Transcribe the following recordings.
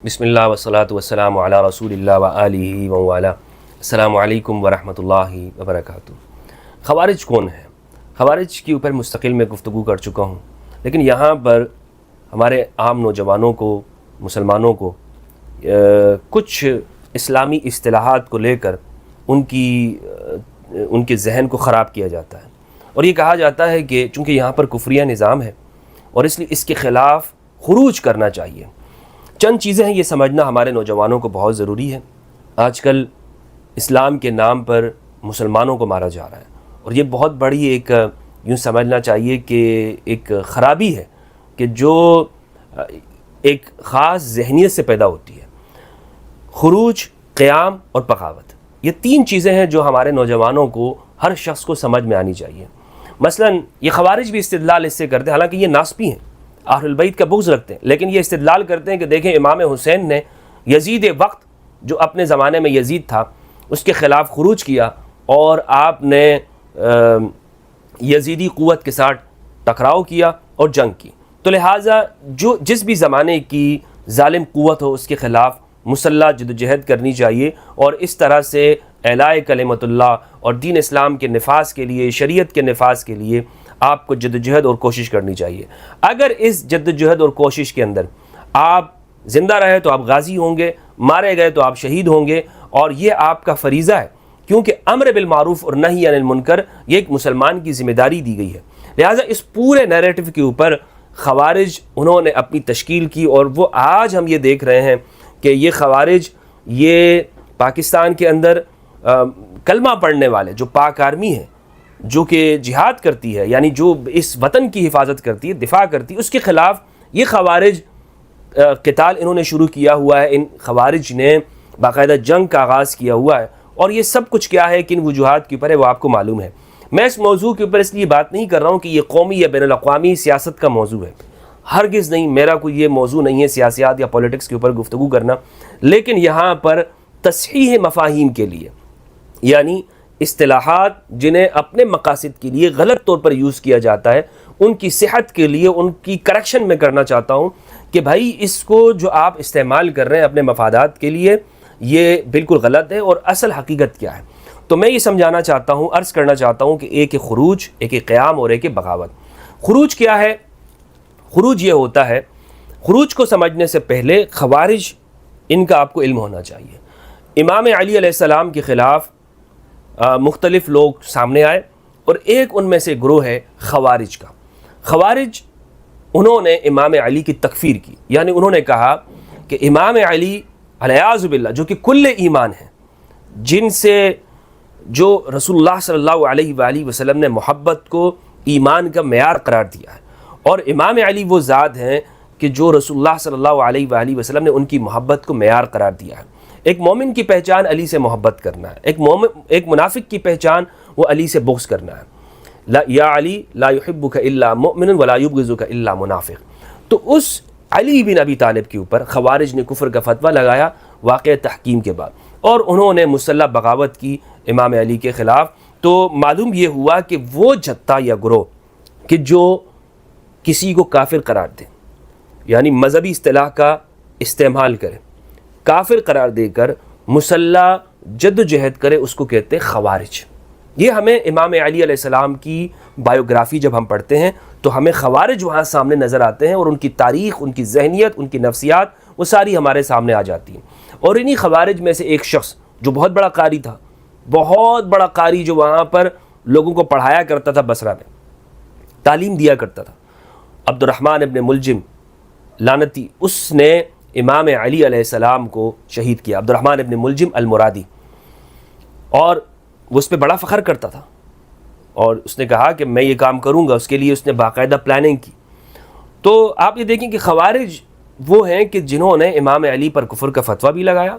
بسم اللہ والصلاۃ والسلام علی رسول اللہ وآلہ وموالا۔ السلام علیکم ورحمۃ اللہ وبرکاتہ۔ خوارج کون ہیں؟ خوارج کے اوپر مستقل میں گفتگو کر چکا ہوں، لیکن یہاں پر ہمارے عام نوجوانوں کو، مسلمانوں کو کچھ اسلامی اصطلاحات کو لے کر ان کے ذہن کو خراب کیا جاتا ہے، اور یہ کہا جاتا ہے کہ چونکہ یہاں پر کفریہ نظام ہے اور اس لیے اس کے خلاف خروج کرنا چاہیے۔ چند چیزیں ہیں، یہ سمجھنا ہمارے نوجوانوں کو بہت ضروری ہے۔ آج کل اسلام کے نام پر مسلمانوں کو مارا جا رہا ہے، اور یہ بہت بڑی ایک یوں سمجھنا چاہیے کہ ایک خرابی ہے کہ جو ایک خاص ذہنیت سے پیدا ہوتی ہے۔ خروج، قیام اور بغاوت، یہ تین چیزیں ہیں جو ہمارے نوجوانوں کو، ہر شخص کو سمجھ میں آنی چاہیے۔ مثلا یہ خوارج بھی استدلال اس سے کرتے ہیں، حالانکہ یہ ناسبی ہیں، اہل البیت کا بغض رکھتے ہیں، لیکن یہ استدلال کرتے ہیں کہ دیکھیں امام حسین نے یزید وقت، جو اپنے زمانے میں یزید تھا، اس کے خلاف خروج کیا اور آپ نے یزیدی قوت کے ساتھ ٹکراؤ کیا اور جنگ کی، تو لہٰذا جس بھی زمانے کی ظالم قوت ہو اس کے خلاف مسلح جدوجہد کرنی چاہیے، اور اس طرح سے اعلاء کلمت اللہ اور دین اسلام کے نفاذ کے لیے، شریعت کے نفاذ کے لیے آپ کو جدوجہد اور کوشش کرنی چاہیے۔ اگر اس جدوجہد اور کوشش کے اندر آپ زندہ رہے تو آپ غازی ہوں گے، مارے گئے تو آپ شہید ہوں گے، اور یہ آپ کا فریضہ ہے، کیونکہ امر بالمعروف اور نہی عن المنکر یہ ایک مسلمان کی ذمہ داری دی گئی ہے۔ لہٰذا اس پورے نیریٹو کے اوپر خوارج انہوں نے اپنی تشکیل کی، اور وہ آج ہم یہ دیکھ رہے ہیں کہ یہ خوارج، یہ پاکستان کے اندر کلمہ پڑھنے والے جو پاک آرمی ہیں، جو کہ جہاد کرتی ہے، یعنی جو اس وطن کی حفاظت کرتی ہے، دفاع کرتی ہے، اس کے خلاف یہ خوارج قتال انہوں نے شروع کیا ہوا ہے۔ ان خوارج نے باقاعدہ جنگ کا آغاز کیا ہوا ہے، اور یہ سب کچھ کیا ہے، کن وجوہات کے اوپر ہے وہ آپ کو معلوم ہے۔ میں اس موضوع کے اوپر اس لیے بات نہیں کر رہا ہوں کہ یہ قومی یا بین الاقوامی سیاست کا موضوع ہے، ہرگز نہیں، میرا کوئی یہ موضوع نہیں ہے سیاسیات یا پولیٹکس کے اوپر گفتگو کرنا، لیکن یہاں پر تصحیح مفاہیم کے لیے، یعنی اصطلاحات جنہیں اپنے مقاصد کے لیے غلط طور پر یوز کیا جاتا ہے، ان کی صحت کے لیے ان کی کریکشن میں کرنا چاہتا ہوں کہ بھائی اس کو جو آپ استعمال کر رہے ہیں اپنے مفادات کے لیے، یہ بالکل غلط ہے، اور اصل حقیقت کیا ہے۔ تو میں یہ سمجھانا چاہتا ہوں، عرض کرنا چاہتا ہوں کہ ایک ہے خروج، ایک ہے قیام اور ایک ہے بغاوت۔ خروج کیا ہے؟ خروج یہ ہوتا ہے، خروج کو سمجھنے سے پہلے خوارج، ان کا آپ کو علم ہونا چاہیے۔ امام علی علیہ السلام کے خلاف مختلف لوگ سامنے آئے، اور ایک ان میں سے گروہ ہے خوارج کا۔ خوارج انہوں نے امام علی کی تکفیر کی، یعنی انہوں نے کہا کہ امام علی علیہ باللہ، جو کہ کل ایمان ہیں، جن سے جو رسول اللہ صلی اللہ علیہ وآلہ وسلم نے محبت کو ایمان کا معیار قرار دیا ہے، اور امام علی وہ ذات ہیں کہ جو رسول اللہ صلی اللہ علیہ وآلہ وسلم نے ان کی محبت کو معیار قرار دیا ہے۔ ایک مومن کی پہچان علی سے محبت کرنا ہے، ایک منافق کی پہچان وہ علی سے بغض کرنا ہے۔ یا علی لا يحبک الا مؤمن ولا یبغضک الا منافق۔ تو اس علی بن ابی طالب کے اوپر خوارج نے کفر کا فتویٰ لگایا واقعہ تحکیم کے بعد، اور انہوں نے مسلح بغاوت کی امام علی کے خلاف۔ تو معلوم یہ ہوا کہ وہ جتھا یا گروہ کہ جو کسی کو کافر قرار دے، یعنی مذہبی اصطلاح کا استعمال کرے، کافر قرار دے کر مسلح جد و جہد کرے، اس کو کہتے ہیں خوارج۔ یہ ہمیں امام علی علیہ السلام کی بائیوگرافی جب ہم پڑھتے ہیں تو ہمیں خوارج وہاں سامنے نظر آتے ہیں، اور ان کی تاریخ، ان کی ذہنیت، ان کی نفسیات، وہ ساری ہمارے سامنے آ جاتی ہیں۔ اور انہی خوارج میں سے ایک شخص جو بہت بڑا قاری تھا، بہت بڑا قاری، جو وہاں پر لوگوں کو پڑھایا کرتا تھا، بصرہ میں تعلیم دیا کرتا تھا، عبد الرحمن ابن ملجم لعنتی، اس نے امام علی علیہ السلام کو شہید کیا، عبد الرحمن ابن ملجم المرادی، اور وہ اس پہ بڑا فخر کرتا تھا، اور اس نے کہا کہ میں یہ کام کروں گا، اس کے لیے اس نے باقاعدہ پلاننگ کی۔ تو آپ یہ دیکھیں کہ خوارج وہ ہیں کہ جنہوں نے امام علی پر کفر کا فتویٰ بھی لگایا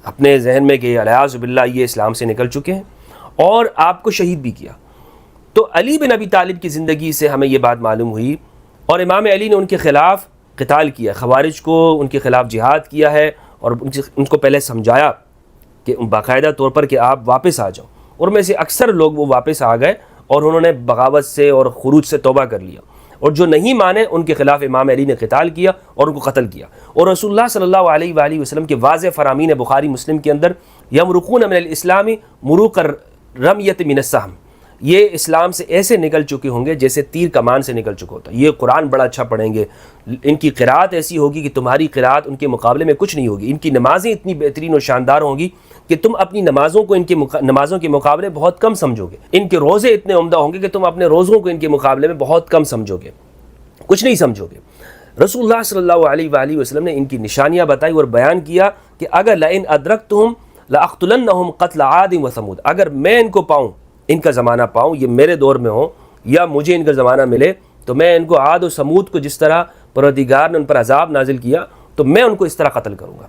اپنے ذہن میں کہ علیہ باللہ یہ اسلام سے نکل چکے ہیں، اور آپ کو شہید بھی کیا۔ تو علی بن ابی طالب کی زندگی سے ہمیں یہ بات معلوم ہوئی، اور امام علی نے ان کے خلاف قتال کیا، خوارج کو ان کے خلاف جہاد کیا ہے، اور ان کو پہلے سمجھایا کہ باقاعدہ طور پر کہ آپ واپس آ جاؤ، اور میں سے اکثر لوگ وہ واپس آ گئے، اور انہوں نے بغاوت سے اور خروج سے توبہ کر لیا، اور جو نہیں مانے ان کے خلاف امام علی نے قتال کیا اور ان کو قتل کیا۔ اور رسول اللہ صلی اللہ علیہ وآلہ وسلم کے واضح فرامین بخاری مسلم کے اندر یمرقون من الاسلام مروق الرمیۃ من السہم، یہ اسلام سے ایسے نکل چکے ہوں گے جیسے تیر کمان سے نکل چکا ہوتا ہے۔ یہ قرآن بڑا اچھا پڑھیں گے، ان کی قرات ایسی ہوگی کہ تمہاری قرات ان کے مقابلے میں کچھ نہیں ہوگی، ان کی نمازیں اتنی بہترین اور شاندار ہوں گی کہ تم اپنی نمازوں کو ان کے نمازوں کے مقابلے بہت کم سمجھو گے، ان کے روزے اتنے عمدہ ہوں گے کہ تم اپنے روزوں کو ان کے مقابلے میں بہت کم سمجھو گے، کچھ نہیں سمجھو گے۔ رسول اللہ صلی اللہ علیہ وآلہ وسلم نے ان کی نشانیاں بتائی اور بیان کیا کہ اگر لئن ادرکتہم لاقتلنہم قتل عاد و ثمود، اگر میں ان کو پاؤں، ان کا زمانہ پاؤں، یہ میرے دور میں ہوں یا مجھے ان کا زمانہ ملے، تو میں ان کو عاد و ثمود کو جس طرح پروردگار نے ان پر عذاب نازل کیا تو میں ان کو اس طرح قتل کروں گا۔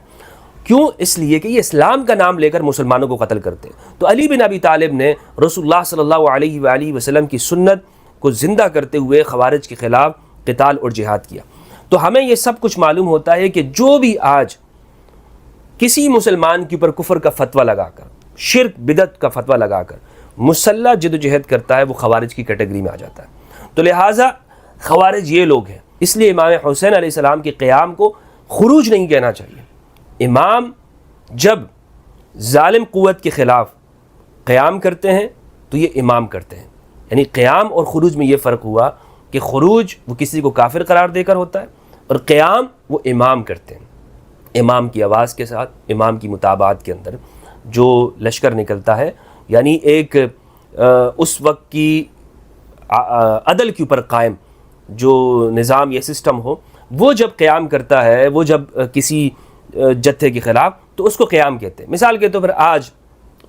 کیوں؟ اس لیے کہ یہ اسلام کا نام لے کر مسلمانوں کو قتل کرتے۔ تو علی بن ابی طالب نے رسول اللہ صلی اللہ علیہ وآلہ وسلم کی سنت کو زندہ کرتے ہوئے خوارج کے خلاف قتال اور جہاد کیا۔ تو ہمیں یہ سب کچھ معلوم ہوتا ہے کہ جو بھی آج کسی مسلمان کے اوپر کفر کا فتویٰ لگا کر، شرک بدعت کا فتویٰ لگا کر مسلح جد و جہد کرتا ہے، وہ خوارج کی کیٹیگری میں آ جاتا ہے۔ تو لہٰذا خوارج یہ لوگ ہیں، اس لیے امام حسین علیہ السلام کے قیام کو خروج نہیں کہنا چاہیے۔ امام جب ظالم قوت کے خلاف قیام کرتے ہیں تو یہ امام کرتے ہیں، یعنی قیام اور خروج میں یہ فرق ہوا کہ خروج وہ کسی کو کافر قرار دے کر ہوتا ہے اور قیام وہ امام کرتے ہیں، امام کی آواز کے ساتھ، امام کی مطابعت کے اندر جو لشکر نکلتا ہے، یعنی ایک اس وقت کی عدل کے اوپر قائم جو نظام یا سسٹم ہو، وہ جب قیام کرتا ہے، وہ جب کسی جتھے کے خلاف، تو اس کو قیام کہتے ہیں۔ مثال کے طور پر آج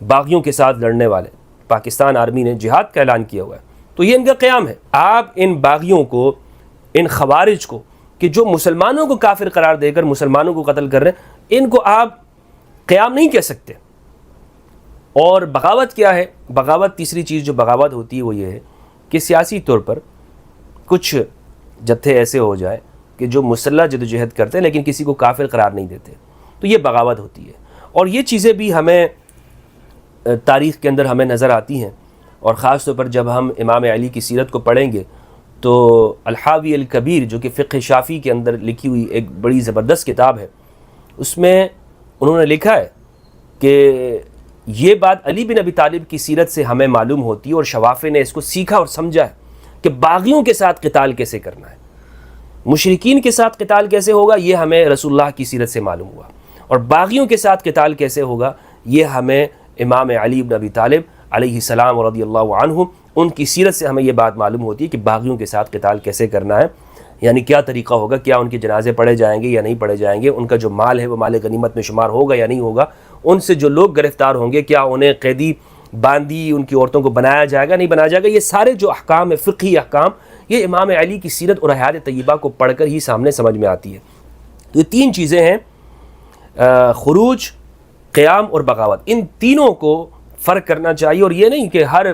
باغیوں کے ساتھ لڑنے والے پاکستان آرمی نے جہاد کا اعلان کیا ہوا ہے، تو یہ ان کا قیام ہے۔ آپ ان باغیوں کو، ان خوارج کو کہ جو مسلمانوں کو کافر قرار دے کر مسلمانوں کو قتل کر رہے ہیں، ان کو آپ قیام نہیں کہہ سکتے۔ اور بغاوت کیا ہے؟ بغاوت، تیسری چیز جو بغاوت ہوتی ہے وہ یہ ہے کہ سیاسی طور پر کچھ جتھے ایسے ہو جائے کہ جو مسلح جدوجہد کرتے ہیں لیکن کسی کو کافر قرار نہیں دیتے، تو یہ بغاوت ہوتی ہے۔ اور یہ چیزیں بھی ہمیں تاریخ کے اندر ہمیں نظر آتی ہیں، اور خاص طور پر جب ہم امام علی کی سیرت کو پڑھیں گے تو الحاوی الکبیر جو کہ فقہ شافعی کے اندر لکھی ہوئی ایک بڑی زبردست کتاب ہے، اس میں انہوں نے لکھا ہے کہ یہ بات علی بن ابی طالب کی سیرت سے ہمیں معلوم ہوتی ہے، اور شوافع نے اس کو سیکھا اور سمجھا ہے کہ باغیوں کے ساتھ قتال کیسے کرنا ہے، مشرکین کے ساتھ قتال کیسے ہوگا، یہ ہمیں رسول اللہ کی سیرت سے معلوم ہوا، اور باغیوں کے ساتھ قتال کیسے ہوگا یہ ہمیں امام علی بن ابی طالب علیہ السلام رضی اللہ عنہ ان کی سیرت سے ہمیں یہ بات معلوم ہوتی ہے کہ باغیوں کے ساتھ قتال کیسے کرنا ہے، یعنی کیا طریقہ ہوگا، کیا ان کے جنازے پڑھے جائیں گے یا نہیں پڑھے جائیں گے، ان کا جو مال ہے وہ مال غنیمت میں شمار ہوگا یا نہیں ہوگا، ان سے جو لوگ گرفتار ہوں گے کیا انہیں قیدی باندی ان کی عورتوں کو بنایا جائے گا نہیں بنایا جائے گا، یہ سارے جو احکام ہے، فقہی احکام، یہ امام علی کی سیرت اور حیات طیبہ کو پڑھ کر ہی سامنے سمجھ میں آتی ہے۔ تو یہ تین چیزیں ہیں، خروج، قیام اور بغاوت، ان تینوں کو فرق کرنا چاہیے، اور یہ نہیں کہ ہر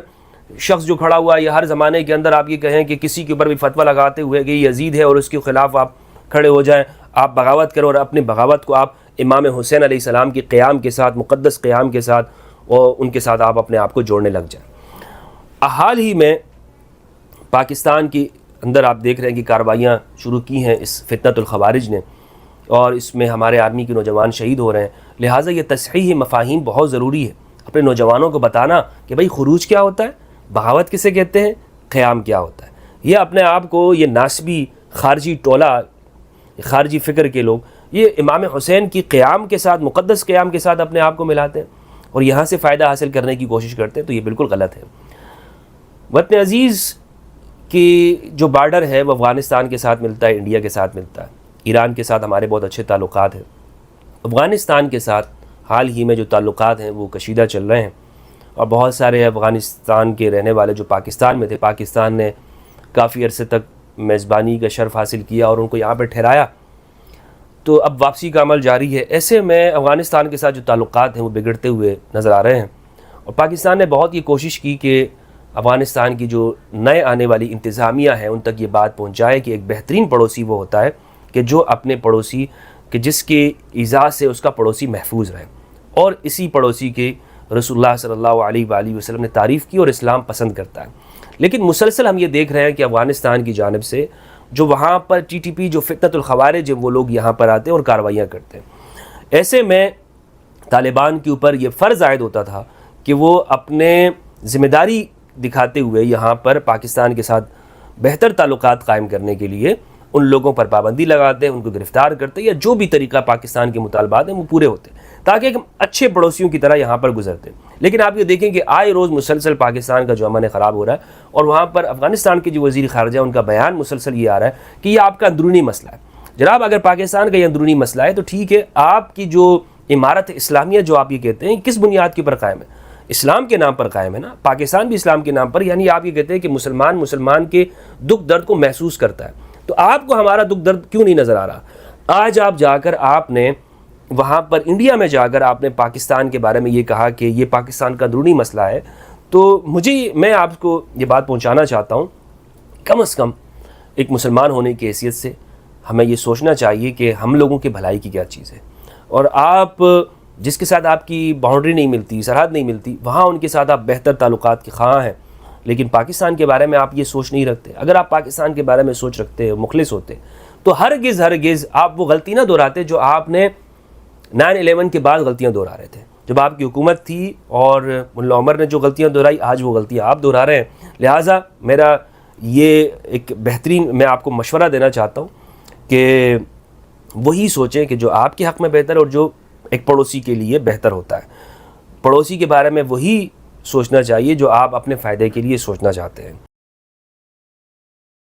شخص جو کھڑا ہوا یا ہر زمانے کے اندر آپ یہ کہیں کہ کسی کے اوپر بھی فتویٰ لگاتے ہوئے کہ یہ یزید ہے اور اس کے خلاف آپ کھڑے ہو جائیں، آپ بغاوت کریں اور اپنے بغاوت کو آپ امام حسین علیہ السلام کے قیام کے ساتھ، مقدس قیام کے ساتھ، اور ان کے ساتھ آپ اپنے آپ کو جوڑنے لگ جائیں۔ حال ہی میں پاکستان کے اندر آپ دیکھ رہے ہیں کہ کارروائیاں شروع کی ہیں اس فتنۃ الخوارج نے، اور اس میں ہمارے آرمی کے نوجوان شہید ہو رہے ہیں، لہٰذا یہ تصحیح مفاہیم بہت ضروری ہے، اپنے نوجوانوں کو بتانا کہ بھائی خروج کیا ہوتا ہے، بغاوت کسے کہتے ہیں، قیام کیا ہوتا ہے۔ یہ اپنے آپ کو یہ ناسبی خارجی ٹولہ، خارجی فکر کے لوگ یہ امام حسین کی قیام کے ساتھ، مقدس قیام کے ساتھ اپنے آپ کو ملاتے ہیں اور یہاں سے فائدہ حاصل کرنے کی کوشش کرتے ہیں، تو یہ بالکل غلط ہے۔ وطن عزیز کی جو بارڈر ہے وہ افغانستان کے ساتھ ملتا ہے، انڈیا کے ساتھ ملتا ہے، ایران کے ساتھ ہمارے بہت اچھے تعلقات ہیں، افغانستان کے ساتھ حال ہی میں جو تعلقات ہیں وہ کشیدہ چل رہے ہیں، اور بہت سارے افغانستان کے رہنے والے جو پاکستان میں تھے، پاکستان نے کافی عرصے تک میزبانی کا شرف حاصل کیا اور ان کو یہاں پہ ٹھہرایا، تو اب واپسی کا عمل جاری ہے۔ ایسے میں افغانستان کے ساتھ جو تعلقات ہیں وہ بگڑتے ہوئے نظر آ رہے ہیں، اور پاکستان نے بہت یہ کوشش کی کہ افغانستان کی جو نئے آنے والی انتظامیہ ہے ان تک یہ بات پہنچائے کہ ایک بہترین پڑوسی وہ ہوتا ہے کہ جو اپنے پڑوسی کہ جس کے ایذا سے اس کا پڑوسی محفوظ رہے، اور اسی پڑوسی کے رسول اللہ صلی اللہ علیہ وآلہ وسلم نے تعریف کی اور اسلام پسند کرتا ہے۔ لیکن مسلسل ہم یہ دیکھ رہے ہیں کہ افغانستان کی جانب سے جو وہاں پر ٹی ٹی پی جو فتنۃ الخوارج وہ لوگ یہاں پر آتے ہیں اور کارروائیاں کرتے ہیں۔ ایسے میں طالبان کے اوپر یہ فرض عائد ہوتا تھا کہ وہ اپنے ذمہ داری دکھاتے ہوئے یہاں پر پاکستان کے ساتھ بہتر تعلقات قائم کرنے کے لیے ان لوگوں پر پابندی لگاتے ہیں، ان کو گرفتار کرتے ہیں، یا جو بھی طریقہ پاکستان کے مطالبات ہیں وہ پورے ہوتے ہیں تاکہ ایک اچھے پڑوسیوں کی طرح یہاں پر گزرتے ہیں۔ لیکن آپ یہ دیکھیں کہ آئے روز مسلسل پاکستان کا جو امن خراب ہو رہا ہے، اور وہاں پر افغانستان کے جو وزیر خارجہ ان کا بیان مسلسل یہ آ رہا ہے کہ یہ آپ کا اندرونی مسئلہ ہے۔ جناب اگر پاکستان کا یہ اندرونی مسئلہ ہے تو ٹھیک ہے، آپ کی جو امارت اسلامیہ جو آپ یہ کہتے ہیں کس بنیاد کے اوپر قائم ہے؟ اسلام کے نام پر قائم ہے نا، پاکستان بھی اسلام کے نام پر، یعنی آپ یہ کہتے ہیں کہ مسلمان کے دکھ درد کو محسوس کرتا ہے، تو آپ کو ہمارا دکھ درد کیوں نہیں نظر آ رہا؟ آج آپ جا کر آپ نے وہاں پر انڈیا میں جا کر آپ نے پاکستان کے بارے میں یہ کہا کہ یہ پاکستان کا اندرونی مسئلہ ہے، تو میں آپ کو یہ بات پہنچانا چاہتا ہوں، کم از کم ایک مسلمان ہونے کی حیثیت سے ہمیں یہ سوچنا چاہیے کہ ہم لوگوں کی بھلائی کی کیا چیز ہے، اور آپ جس کے ساتھ آپ کی باؤنڈری نہیں ملتی، سرحد نہیں ملتی، وہاں ان کے ساتھ آپ بہتر تعلقات کے خواہاں ہیں، لیکن پاکستان کے بارے میں آپ یہ سوچ نہیں رکھتے۔ اگر آپ پاکستان کے بارے میں سوچ رکھتے، مخلص ہوتے، تو ہرگز آپ وہ غلطی نہ دہراتے جو آپ نے 9/11 کے بعد غلطیاں دہرا رہے تھے، جب آپ کی حکومت تھی اور ملا عمر نے جو غلطیاں دہرائی، آج وہ غلطیاں آپ دہرا رہے ہیں۔ لہٰذا میرا یہ ایک بہترین میں آپ کو مشورہ دینا چاہتا ہوں کہ وہی سوچیں کہ جو آپ کے حق میں بہتر اور جو ایک پڑوسی کے لیے بہتر ہوتا ہے۔ پڑوسی کے بارے میں وہی سوچنا چاہیے جو آپ اپنے فائدے کے لیے سوچنا چاہتے ہیں۔